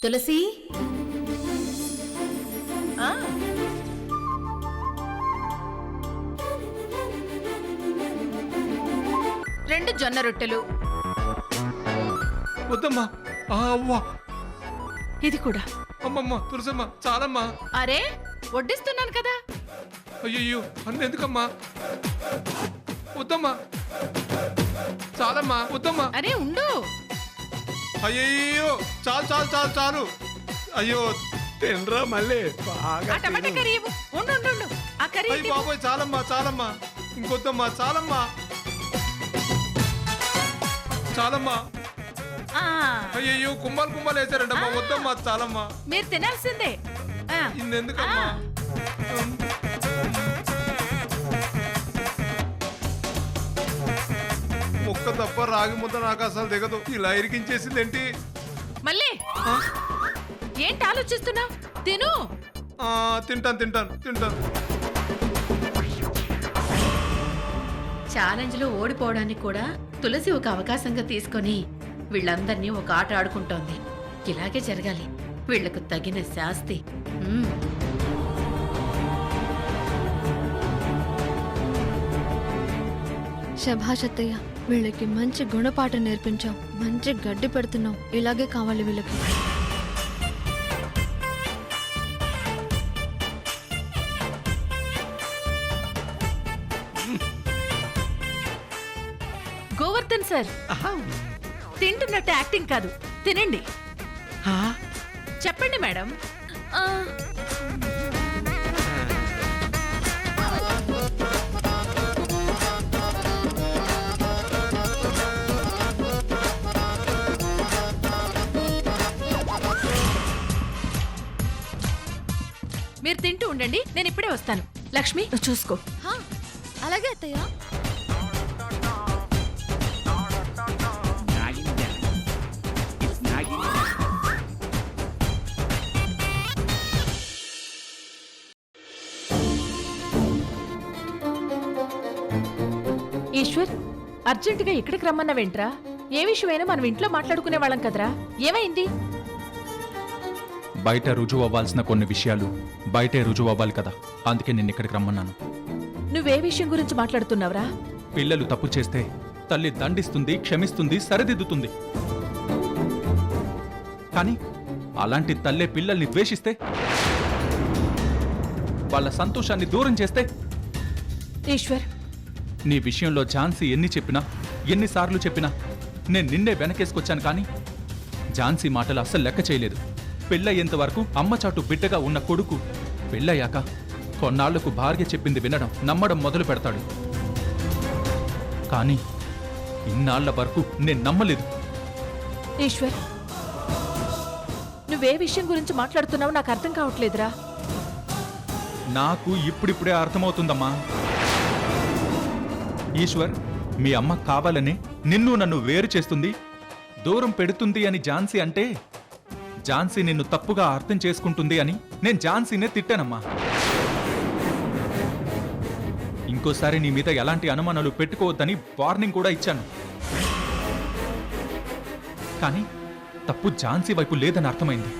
తులసి రెండు జొన్న రొట్టెలు. వద్దమ్మా. అవ్వా, ఇది కూడా. అమ్మమ్మ తులసమ్మ చాలమ్మా. అరే వడ్డిస్తున్నాను కదా. అయ్యో అన్న ఎందుకమ్మా? వద్దమ్మా, చాలమ్మా, వద్దమ్మా. అరే ఉండు. అయ్యో చాలు చాలు చాలు చాలు. అయ్యో తినరా మళ్ళీ. ఆ టమాటా కర్రీ ఇవ్వు. ఉండు ఉండు ఉండు. ఆ కర్రీ అయ్యి బాబోయ్, చాలమ్మా చాలమ్మా, ఇంకొద్దమ్మా, చాలమ్మా చాలమ్మా. అయ్యో కుమ్మాలు కుమ్మాలు వేసారంటమ్మా, వద్దమ్మా, చాలమ్మా. మీరు తినాల్సిందే. ఇన్నెందుకమ్మా? ముక్క తప్ప రాగి ముద్ద నాకు అసలు దిగదు. ఇలా ఇరికించేసిందేంటి? మళ్ళీ ఏంటి ఆలోచిస్తున్నావు? తిను. తింటాను తింటాను తింటాను. ఛాలెంజ్ లో ఓడిపోవడానికి కూడా తులసి ఒక అవకాశంగా తీసుకొని వీళ్ళందరినీ ఒక ఆట ఆడుకుంటోంది. ఇలాగే జరగాలి. వీళ్లకు తగిన శాస్తి. శభాష్ అత్తయ్య, వీళ్ళకి మంచి గుణపాఠం నేర్పించావు. మంచి గడ్డి పెడుతున్నావు. ఇలాగే కావాలి వీళ్ళకి. గోవర్ధన్ సార్, తింటున్నట్టు యాక్టింగ్ కాదు, తినండి. చెప్పండి మేడం. మీరు తింటూ ఉండండి, నేను ఇప్పుడే వస్తాను. లక్ష్మి నువ్వు చూసుకో. అలాగే అత్తయ్య. ఈశ్వర్, అర్జెంటుగా ఇక్కడికి రమ్మన్నావేంట్రా? ఏ విషయమైనా మనం ఇంట్లో మాట్లాడుకునే వాళ్ళం కదరా. ఏమైంది? బయట రుజువు అవ్వాల్సిన కొన్ని విషయాలు బయటే రుజువు అవ్వాలి కదా, అందుకే నేను ఇక్కడికి రమ్మన్నాను. నువ్వే విషయం గురించి మాట్లాడుతున్నావురా? పిల్లలు తప్పు చేస్తే తల్లి దండిస్తుంది, క్షమిస్తుంది, సరిదిద్దుతుంది. కానీ అలాంటి తల్లే పిల్లల్ని ద్వేషిస్తే, వాళ్ళ సంతోషాన్ని దూరం చేస్తే? ఈశ్వర్, నీ విషయంలో ఝాన్సీ ఎన్ని చెప్పినా, ఎన్నిసార్లు చెప్పినా నేను నిన్నే వెనకేసుకొచ్చాను. కానీ ఝాన్సీ మాటలు అస్సలు లెక్క చేయలేదు. పెళ్ళయ్యేంత వరకు అమ్మచాటు బిడ్డగా ఉన్న కొడుకు పెళ్ళయ్యాక కొన్నాళ్లకు భార్య చెప్పింది వినడం, నమ్మడం మొదలు పెడతాడు. కానీ ఇన్నాళ్ల వరకు నేను నమ్మలేదు. ఈశ్వర్, నువ్వే విషయం గురించి మాట్లాడుతున్నావు నాకు అర్థం కావట్లేదురా. నాకు ఇప్పుడిప్పుడే అర్థమవుతుందమ్మా. ఈశ్వర్, మీ అమ్మ కావాలనే నిన్ను నన్ను వేరు చేస్తుంది, దూరం పెడుతుంది అని ఝాన్సీ అంటే, ఝాన్సీ నిన్ను తప్పుగా అర్థం చేసుకుంటుంది అని నేను ఝాన్సీనే తిట్టానమ్మా. ఇంకోసారి నీ మీద ఎలాంటి అనుమానాలు పెట్టుకోవద్దని వార్నింగ్ కూడా ఇచ్చాను. కానీ తప్పు ఝాన్సీ వైపు లేదని అర్థమైంది.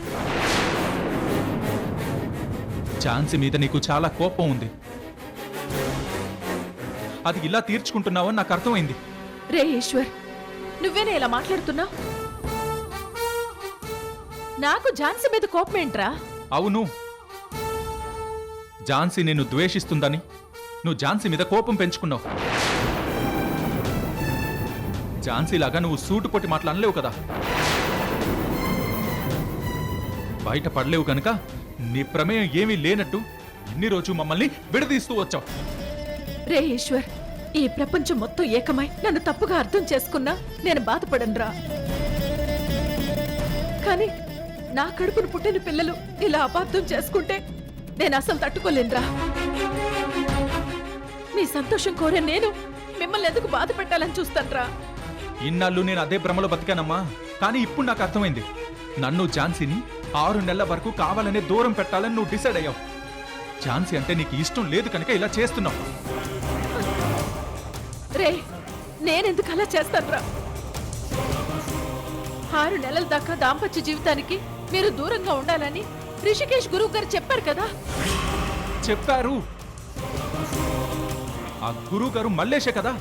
ఝాన్సీ మీద నీకు చాలా కోపం ఉంది. అది ఇలా తీర్చుకుంటున్నావని నాకు అర్థమైంది. రే ఈశ్వర్, నువ్వేనా ఇలా మాట్లాడుతున్నావు? నాకు ఝాన్సీ మీద కోపం ఏంట్రా? అవును, ఝాన్సీ నిన్ను ద్వేషిస్తుందని నువ్వు ఝాన్సీ మీద కోపం పెంచుకున్నావు. ఝాన్సీలాగా నువ్వు సూటు కొట్టి మాట్లాడలేవు కదా, బయట పడలేవు గనక నీ ప్రమేయం ఏమీ లేనట్టు ఇన్ని రోజు మమ్మల్ని విడదీస్తూ వచ్చావు. రే ఈశ్వర్, ఈ ప్రపంచం మొత్తం ఏకమై నన్ను తప్పుగా అర్థం చేసుకున్నా నేను బాధపడనురా. కానీ నా కడుపును పుట్టిన పిల్లలు ఇలా అపార్థం చేసుకుంటే నేను అసలు తట్టుకోలేనురా. మీ సంతోషం కోరే నేను మిమ్మల్ని ఎందుకు బాధ పెట్టాలని చూస్తానురా. ఇన్నాళ్ళు నేను అదే భ్రమలో బతికానమ్మా. కానీ ఇప్పుడు నాకు అర్థమైంది. నన్ను ఝాన్సీని 6 నెలల వరకు కావాలనే దూరం పెట్టాలని నువ్వు డిసైడ్ అయ్యావు. ఝాన్సీ అంటే నీకు ఇష్టం లేదు కనుక ఇలా చేస్తున్నావు. రే, నేనెందుకు అలా చేస్తానురా? 6 నెలల దాకా దాంపత్య జీవితానికి మీరు దూరంగా ఉండాలని రిషికేష్ గురువు గారు చెప్పారు కదా. చెప్పారు. ఆ గురువు గారు మల్లేషే కదా.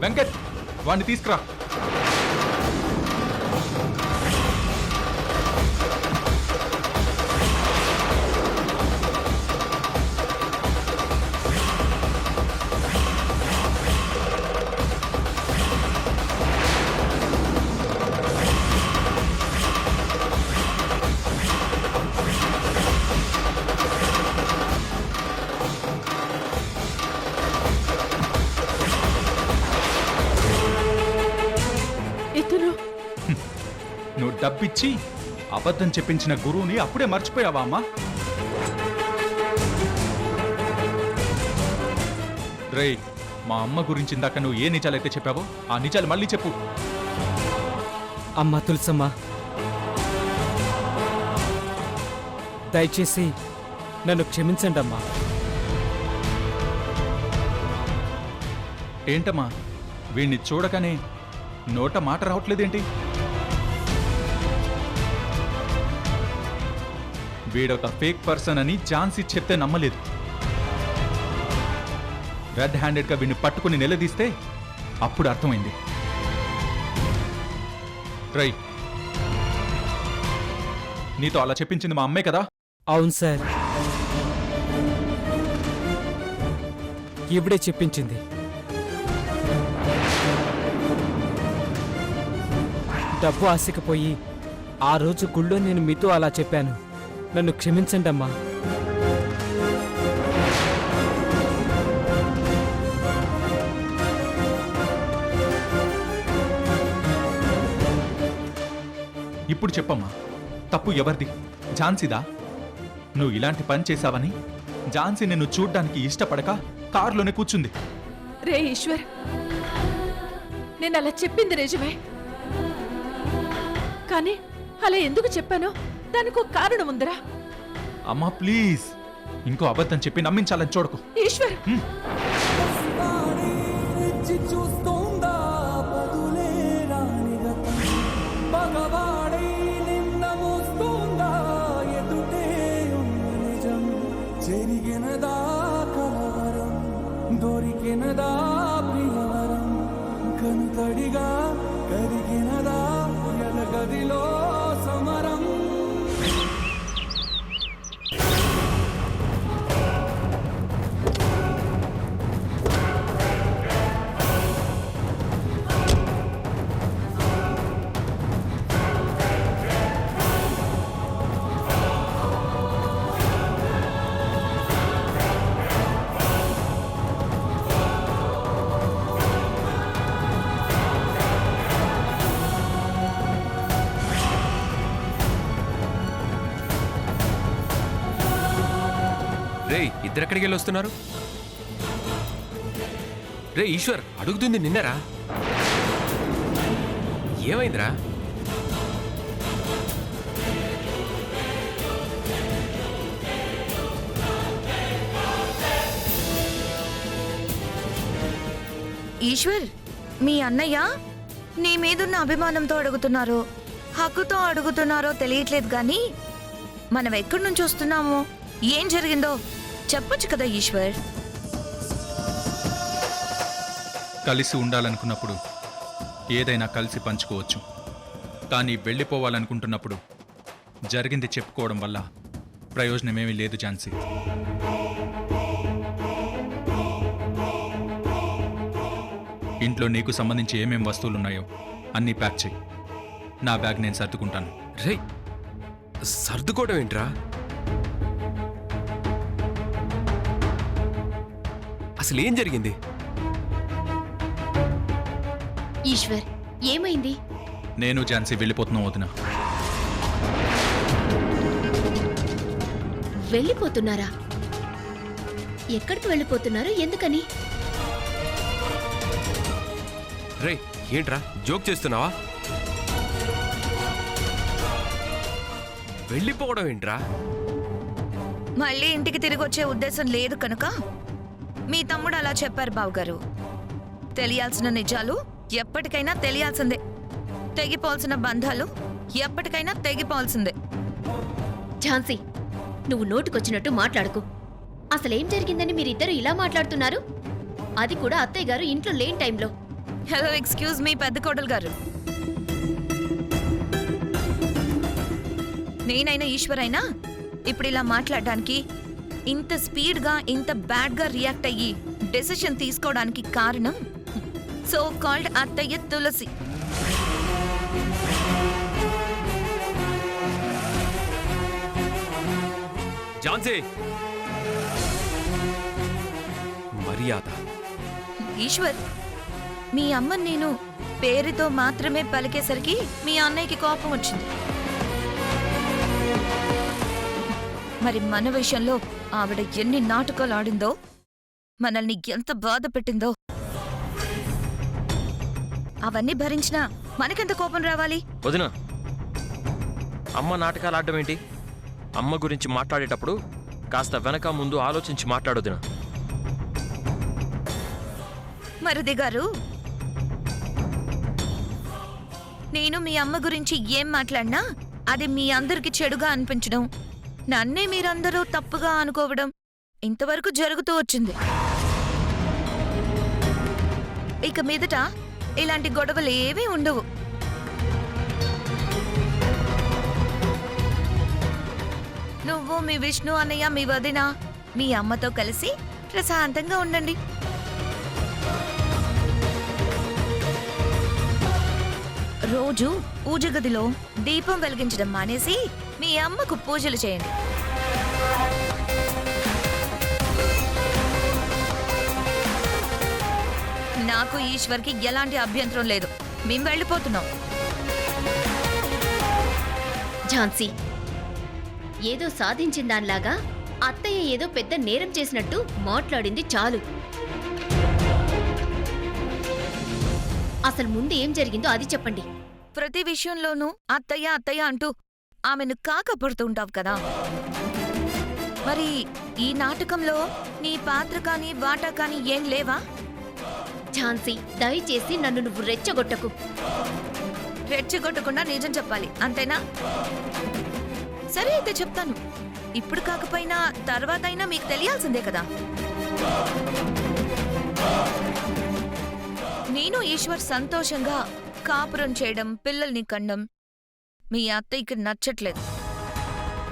వెంకట్, వాణ్ణి తీసుకురా. ఇతను నువ్వు డబ్బిచ్చి అబద్ధం చెప్పించిన గురువుని అప్పుడే మర్చిపోయావా అమ్మా? రేయ్, మా అమ్మ గురించి ఇందాక నువ్వు ఏ నిజాలైతే చెప్పావో ఆ నిజాలు మళ్ళీ చెప్పు. అమ్మా తులసమ్మ, దయచేసి నన్ను క్షమించండి అమ్మా. ఏంటమ్మా, వీణ్ణి చూడగానే నోట మాట రావట్లేదేంటి? వీడొక ఫేక్ పర్సన్ అని ఝాన్సీ చెప్తే నమ్మలేదు. రెడ్ హ్యాండెడ్గా వీడిని పట్టుకుని నిలదీస్తే అప్పుడు అర్థమైంది. రై, నీతో అలా చెప్పించింది మా అమ్మే కదా? అవును సార్, ఇవిడే చెప్పించింది. డబ్బు ఆశకపోయి ఆ రోజు గుళ్ళో నేను మీతో అలా చెప్పాను. నన్ను క్షమించండి అమ్మా. ఇప్పుడు చెప్పమ్మా, తప్పు ఎవరిది? ఝాన్సీదా? నువ్వు ఇలాంటి పని చేశావని ఝాన్సీ నిన్ను చూడ్డానికి ఇష్టపడక కారులోనే కూర్చుంది. రే ఈశ్వర్, నేను అలా చెప్పింది నిజమే, కానీ అలా ఎందుకు చెప్పానో దానికి ఒక కారణం ఉందిరా. అమ్మా ప్లీజ్, ఇంకో అబద్ధం చెప్పి నమ్మించాలని చూడకు. ఈశ్వర్, జరిగినదా కలవరం, దొరికినదా ప్రియవరం, కనుతడిగా కరిగినదా ఎలగదిలో సమరం. రే, ఇద్దరెక్కడికి వెళ్ళి వస్తున్నారు? రే ఈశ్వర్, అడుగుతుంది నిన్నరా? ఏమైందిరా? ఈశ్వర్, మీ అన్నయ్య నీ మీదున్న అభిమానంతో అడుగుతున్నారో హక్కుతో అడుగుతున్నారో తెలియట్లేదు గాని మనం ఎక్కడి నుంచి వస్తున్నామో ఏం జరిగిందో చెప్పొచ్చు కదా ఈశ్వర్. కలిసి ఉండాలనుకున్నప్పుడు ఏదైనా కలిసి పంచుకోవచ్చు, కానీ వెళ్ళిపోవాలనుకుంటున్నప్పుడు జరిగింది చెప్పుకోవడం వల్ల ప్రయోజనమేమీ లేదు ఝాన్సీ. ఇంట్లో నీకు సంబంధించి ఏమేం వస్తువులున్నాయో అన్నీ ప్యాక్ చేయి. నా బ్యాగ్ నేను సర్దుకుంటాను. రే, సర్దుకోవడం ఏంట్రా? అసలు ఏం జరిగింది? ఈశ్వర్, ఏమైంది? నేను ఝాన్సీ వెళ్ళిపోతున్నాం వదినా. వెళ్ళిపోతున్నారా? ఎక్కడికి వెళ్ళిపోతున్నారు? ఎందుకని? రే, ఏంట్రా జోక్ చేస్తున్నావా? వెళ్ళిపోవడం ఏంట్రా? మళ్ళీ ఇంటికి తిరిగి వచ్చే ఉద్దేశం లేదు కనుక మీ తమ్ముడు అలా చెప్పారు బావగారు. తెలియాల్సిన నిజాలు ఎప్పటికైనా తెలియాల్సిందే. తెగిపోవాల్సిన బంధాలు ఎప్పటికైనా తెగిపోవాల్సిందే. ఝాన్సీ, నువ్వు నోటుకొచ్చినట్టు మాట్లాడుకు. అసలేం జరిగిందని మీరిద్దరు ఇలా మాట్లాడుతున్నారు? అది కూడా అత్తయ్య గారు ఇంట్లో లేని టైంలో. హలో, ఎక్స్క్యూజ్ మీ పెద్ద కోడలు గారు. నేనైనా ఈశ్వర్ అయినా ఇప్పుడు ఇలా మాట్లాడడానికి, ఇంత స్పీడ్గా ఇంత బ్యాడ్గా రియాక్ట్ అయ్యి డెసిషన్ తీసుకోవడానికి కారణం సో కాల్డ్ అత్తయ్య తులసి. ఝాన్సీ, మర్యాద. ఈశ్వర్, మీ అమ్మ నేను పేరుతో మాత్రమే పలికేసరికి మీ అన్నయ్యకి కోపం వచ్చింది. మరి మన విషయంలో ఆవిడ ఎన్ని నాటకాలు ఆడిందో, మనల్ని ఎంత బాధ పెట్టిందో, అవన్నీ భరించినా మనకెంత కోపం రావాలి? వదినా, అమ్మ నాటకాలు ఆడడం ఏంటి? అమ్మ గురించి మాట్లాడేటప్పుడు కాస్త వెనక ముందు ఆలోచించి మాట్లాడొదినా. మరిది గారు, నేను మీ అమ్మ గురించి ఏం మాట్లాడినా అది మీ అందరికి చెడుగా అనిపించడం, నన్నే మీరందరూ తప్పుగా అనుకోవడం ఇంతవరకు జరుగుతూ వచ్చింది. ఇక మీదట ఇలాంటి గొడవలు ఏవీ ఉండవు. నువ్వు, మీ విష్ణు అన్నయ్య, మీ వదిన, మీ అమ్మతో కలిసి ప్రశాంతంగా ఉండండి. రోజు పూజ గదిలో దీపం వెలిగించడం మానేసి మీ అమ్మకు పూజలు చేయండి. నాకు ఈశ్వర్కి ఎలాంటి అభ్యంతరం లేదు. మేము వెళ్ళిపోతున్నాం. ఝాన్సీ, ఏదో సాధించిన దానిలాగా అత్తయ్య ఏదో పెద్ద నేరం చేసినట్టు మాట్లాడింది చాలు. అసలు ముందు ఏం జరిగిందో అది చెప్పండి. ప్రతి విషయంలోనూ అత్తయ్య అత్తయ్య అంటూ ఆమెను కాకపడుతుంటావు కదా. మరి ఈ నాటకంలో నీ పాత్ర కానీ వాటా కానీ ఏం లేవా? ఝాన్సీ, దయచేసి నన్ను నువ్వు రెచ్చగొట్టకు. రెచ్చగొట్టకుండా నిజం చెప్పాలి, అంతేనా? సరే అయితే చెప్తాను. ఇప్పుడు కాకపోయినా తర్వాత అయినా మీకు తెలియాల్సిందే కదా. నేను ఈశ్వర్ సంతోషంగా కాపురం చేయడం, పిల్లల్ని కనడం మీ అత్తయ్యకి నచ్చట్లేదు.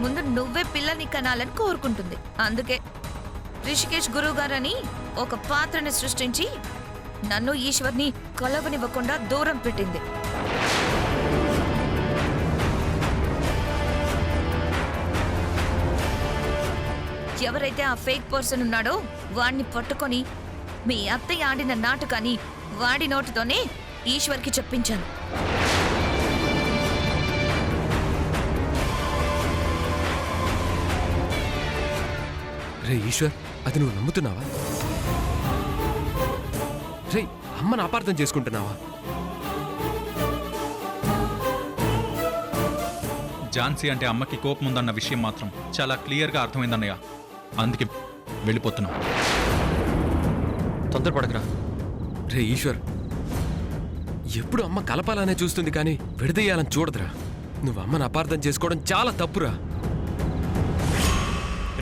ముందు నువ్వే పిల్లల్ని కనాలని కోరుకుంటుంది. అందుకే రిషికేష్ గురువుగారని ఒక పాత్రని సృష్టించి నన్ను ఈశ్వర్ని కలవనివ్వకుండా దూరం పెట్టింది. ఎవరైతే ఆ ఫేక్ పర్సన్ ఉన్నాడో వాణ్ణి పట్టుకొని మీ అత్తయ్య ఆడిన నాటకాన్ని వాడి నోటితోనే ఈశ్వర్కి చెప్పించాను. రే ఈశ్వర్, అది నువ్వు నమ్ముతున్నావా? రే, అమ్మను అపార్థం చేసుకుంటున్నావా? ఝాన్సీ అంటే అమ్మకి కోపం ఉందన్న విషయం మాత్రం చాలా క్లియర్గా అర్థమైందన్నయ్య. అందుకే వెళ్ళిపోతున్నాం. తొందరపడకరా. రే ఈశ్వర్, ఎప్పుడు అమ్మ కలపాలనే చూస్తుంది కానీ విడదీయాలని చూడదురా. నువ్వు అమ్మను అపార్థం చేసుకోవడం చాలా తప్పురా.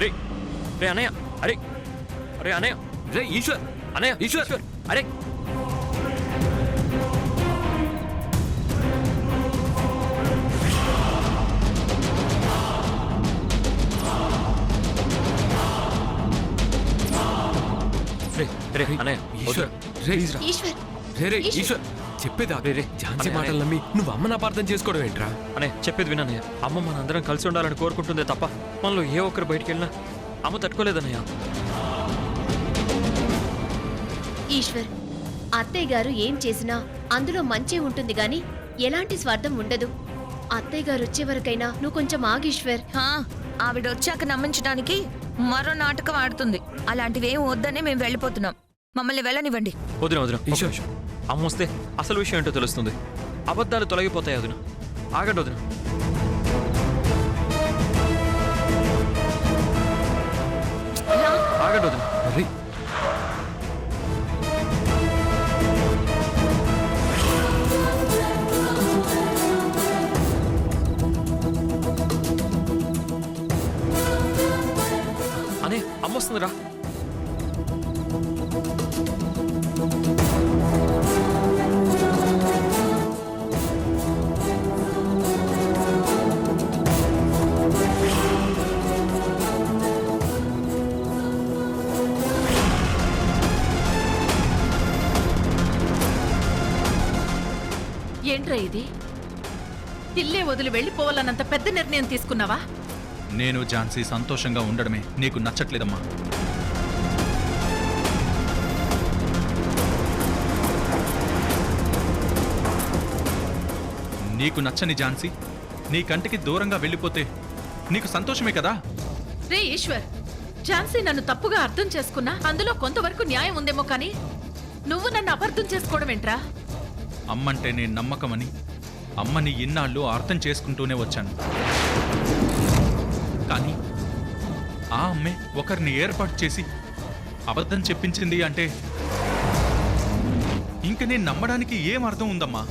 రే రే అన్నయ్య, అరే అరే అన్నయ్య, రే ఈశ్వర్, అన్నయ్య, ఈశ్వర్, అరే రే అన్నయ్య, ఈశ్వర్, రే ఈశ్వర్, రే రే ఈశ్వర్. ఈశ్వర్, చెప్పేదా? రే, రే. ఝాన్సీ అన్నయ్య, మాటలు నమ్మి నువ్వు అమ్మను అపార్థం చేసుకోవడం ఏంట్రా? అనే చెప్పేది వినన్నయ్య. అమ్మ మనందరం కలిసి ఉండాలని కోరుకుంటుందే తప్ప మనలో ఏ ఒక్కరు బయటికి వెళ్ళినా అమ్మ తట్టుకోలేదన్నయ్య. ఈశ్వర్, అత్తయ్య గారు ఏం చేసినా అందులో మంచి ఉంటుంది గాని ఎలాంటి స్వార్థం ఉండదు. అత్తయ్య గారు వచ్చే వరకైనా నువ్వు కొంచెం ఆగీశ్వర్. ఆవిడొచ్చాక నమ్మించడానికి మరో నాటకం ఆడుతుంది. అలాంటివేం వద్దనే మేము వెళ్ళిపోతున్నాం. మమ్మల్ని వెళ్ళనివ్వండి. వదిన వదిన, ఈశ్వర్, అమ్మ వస్తే అసలు విషయం ఏంటో తెలుస్తుంది. అబద్ధాలు తొలగిపోతాయి వదిన. ఆగండి వదిన. ఆగండి వదిన. అరే వచ్చేస్తుందిరా. ఏంట్రా ఇది? ఇల్లే వదిలి వెళ్ళిపోవాలన్నంత పెద్ద నిర్ణయం తీసుకున్నావా? నేను ఝాన్సీ సంతోషంగా ఉండడమే నీకు నచ్చట్లేదమ్మా. నీకు నచ్చని ఝాన్సీ నీ కంటికి దూరంగా వెళ్ళిపోతే నీకు సంతోషమే కదా? రే ఈశ్వర్, ఝాన్సీ నన్ను తప్పుగా అర్థం చేసుకున్నా అందులో కొంతవరకు న్యాయం ఉందేమో కానీ నువ్వు నన్ను అపార్థం చేసుకోవడం ఏంట్రా? అమ్మంటే నేను నమ్మకమని అమ్మని ఇన్నాళ్ళు అర్థం చేసుకుంటూనే వచ్చాను. కానీ ఆ అమ్మే ఒకరిని ఏర్పాటు చేసి అబద్ధం చెప్పించింది అంటే ఇంక నేను నమ్మడానికి ఏం అర్థం ఉందమ్మా?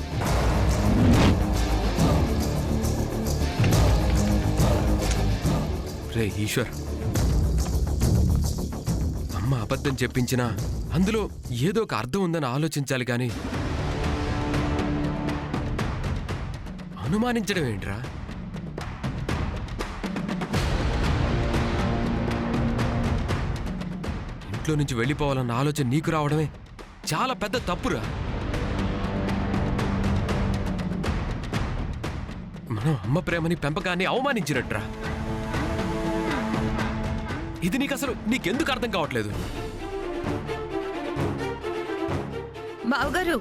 రే ఈశ్వర్, అమ్మ అబద్ధం చెప్పించినా అందులో ఏదో ఒక అర్థం ఉందని ఆలోచించాలి కానీ అనుమానించడం ఏంట్రా? ఇంట్లో నుంచి వెళ్ళిపోవాలన్న ఆలోచన నీకు రావడమే చాలా పెద్ద తప్పురా. మనం అమ్మ ప్రేమని పెంపకాన్ని అవమానించినట్రా. ఇది నీకెందుకు అర్థం కావట్లేదు? బావగారు,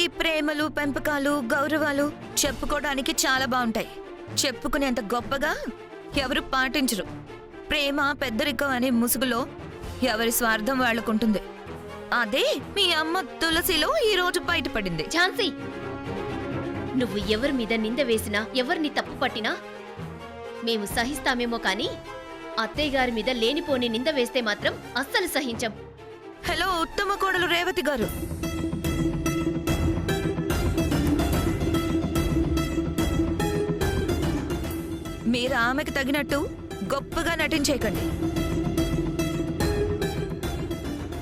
ఈ ప్రేమలు పెంపకాలు గౌరవాలు చెప్పుకోవడానికి చాలా బాగుంటాయి. చెప్పుకునేంత గొప్పగా ఎవరు పాటించరు. ప్రేమ పెద్దరికం అనే ముసుగులో ఎవరి స్వార్థం వాళ్ళకుంటుంది. అదే మీ అమ్మ తులసిలో ఈ రోజు బయటపడింది. ఝాన్సీ, నువ్వు ఎవరి మీద నింద వేసినా ఎవరిని తప్పు పట్టినా మేము సహిస్తామేమో కానీ అత్తయ్య గారి మీద లేనిపోని నింద వేస్తే మాత్రం అస్సలు సహించం. హలో ఉత్తమ కోడలు రేవతి గారు, మీరు ఆమెకు తగినట్టు గొప్పగా నటించేయకండి.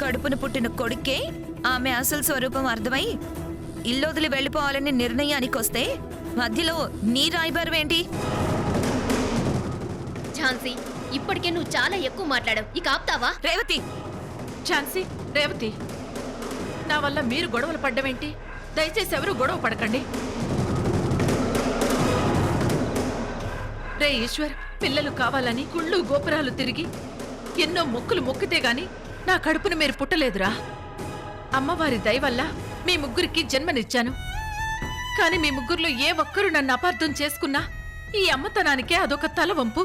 కడుపున పుట్టిన కొడుకే ఆమె అసలు స్వరూపం అర్థమై ఇల్లొదిలి వెళ్ళిపోవాలని నిర్ణయానికి వస్తే మధ్యలో నీ రాయబారమేంటి? ఝాన్సీ, ఇప్పటికే నువ్వు చాలా ఎక్కువ మాట్లాడావు. ఇక ఆపుతావా? రేవతి! ఝాన్సీ, రేవతి, నా వల్ల మీరు గొడవలు పడ్డమేంటి? దయచేసి ఎవరు గొడవ పడకండి. రే ఈశ్వర్, పిల్లలు కావాలని గుళ్ళు గోపురాలు తిరిగి ఎన్నో మొక్కులు మొక్కితే గాని నా కడుపున మీరు పుట్టలేదురా. అమ్మవారి దయ వల్ల మీ ముగ్గురికి జన్మనిచ్చాను. కాని మీ ముగ్గురులో ఏ ఒక్కరు నన్ను అపార్థం చేసుకున్నా ఈ అమ్మతనానికే అదొక తలవంపు.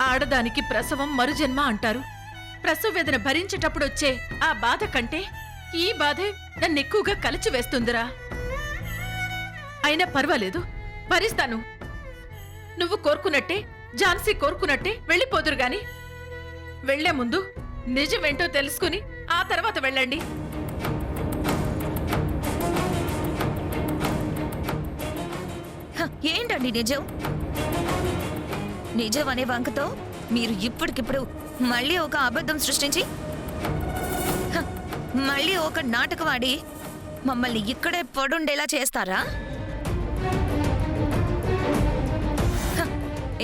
ఆడదానికి ప్రసవం మరుజన్మ అంటారు. ప్రసవ వేదన భరించేటప్పుడు వచ్చే ఆ బాధ కంటే ఈ బాధే నన్ను ఎక్కువగా కలిచివేస్తుందిరా. అయినా పర్వాలేదు, భరిస్తాను. నువ్వు కోరుకున్నట్టే ఝాన్సీ కోరుకున్నట్టే వెళ్ళిపోదురు గాని వెళ్లే ముందు నిజమేంటో తెలుసుకుని ఆ తర్వాత వెళ్ళండి. ఏంటండి నిజం? నిజం అనే వంకతో మీరు ఇప్పటికిప్పుడు మళ్ళీ ఒక అబద్ధం సృష్టించి మళ్ళీ ఒక నాటకవాడి మమ్మల్ని ఇక్కడే పడుండేలా చేస్తారా?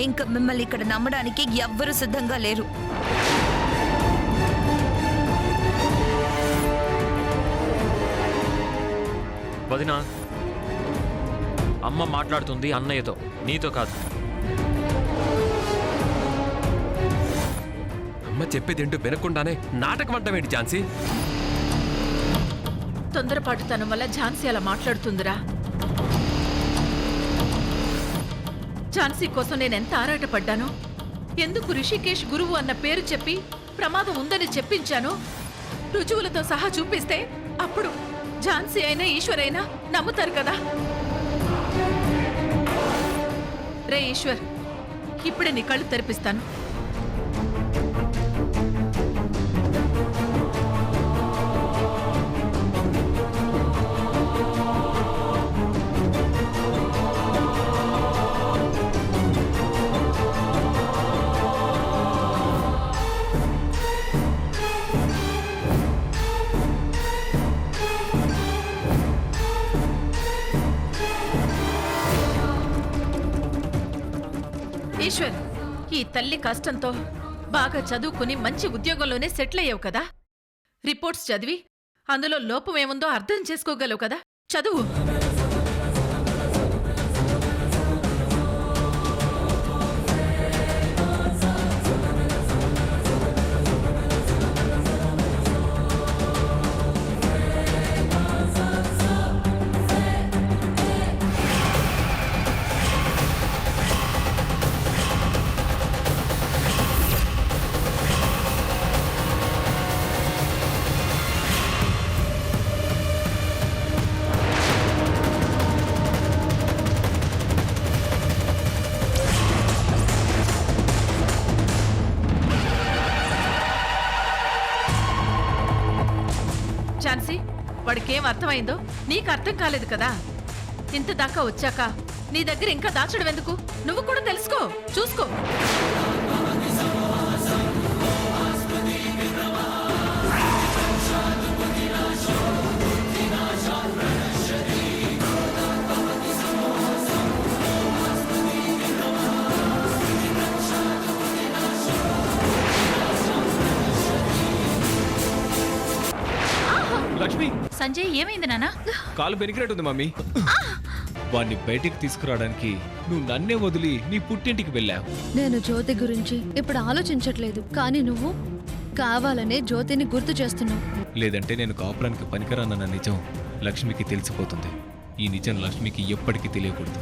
ఇంకా మిమ్మల్ని ఇక్కడ నమ్మడానికి ఎవ్వరూ సిద్ధంగా లేరు. వదినా, అమ్మ మాట్లాడుతుంది అన్నయ్యతో, నీతో కాదు. అమ్మ చెప్పేదేంటో వినకుండానే నాటకం అంటావేంటి ఝాన్సీ? తొందరపాటుతనం వల్ల ఝాన్సీ అలా మాట్లాడుతుందిరా. ఝాన్సీ కోసం నేనెంత ఆరాటపడ్డానో, ఎందుకు రిషికేష్ గురువు అన్న పేరు చెప్పి ప్రమాదం ఉందని చెప్పించానో రుజువులతో సహా చూపిస్తే అప్పుడు ఝాన్సీ అయినా ఈశ్వర్ అయినా నమ్ముతారు కదా. రే ఈశ్వర్, ఇప్పుడే నీ కళ్ళు తెరిపిస్తాను. తల్లి కష్టంతో బాగా చదువుకుని మంచి ఉద్యోగంలోనే సెటిల్ అయ్యావు కదా. రిపోర్ట్స్ చదివి అందులో లోపం ఏముందో అర్థం చేసుకోగలవు కదా. చదువు. ఝాన్సీ, వాడికేం అర్థమైందో నీకు అర్థం కాలేదు కదా. ఇంత దాకా వచ్చాక నీ దగ్గర ఇంకా దాచడం ఎందుకు? నువ్వు కూడా తెలుసుకో, చూసుకో. లక్ష్మి, సంజయ్ ఏమైంది నాన్న? కాలు బెనికినట్టుంది మమ్మీ. వాడిని బయటికి తీసుకురావడానికి నువ్వు నన్నే వదిలి నీ పుట్టింటికి వెళ్ళావు. నేను జ్యోతి గురించి ఇప్పుడు ఆలోచించట్లేదు, కానీ నువ్వు కావాలనే జ్యోతిని గుర్తు చేస్తున్నావు. లేదంటే నేను కాపురానికి పనికిరానన్న నిజం లక్ష్మికి తెలిసిపోతుంది. ఈ నిజం లక్ష్మికి ఎప్పటికీ తెలియకూడదు.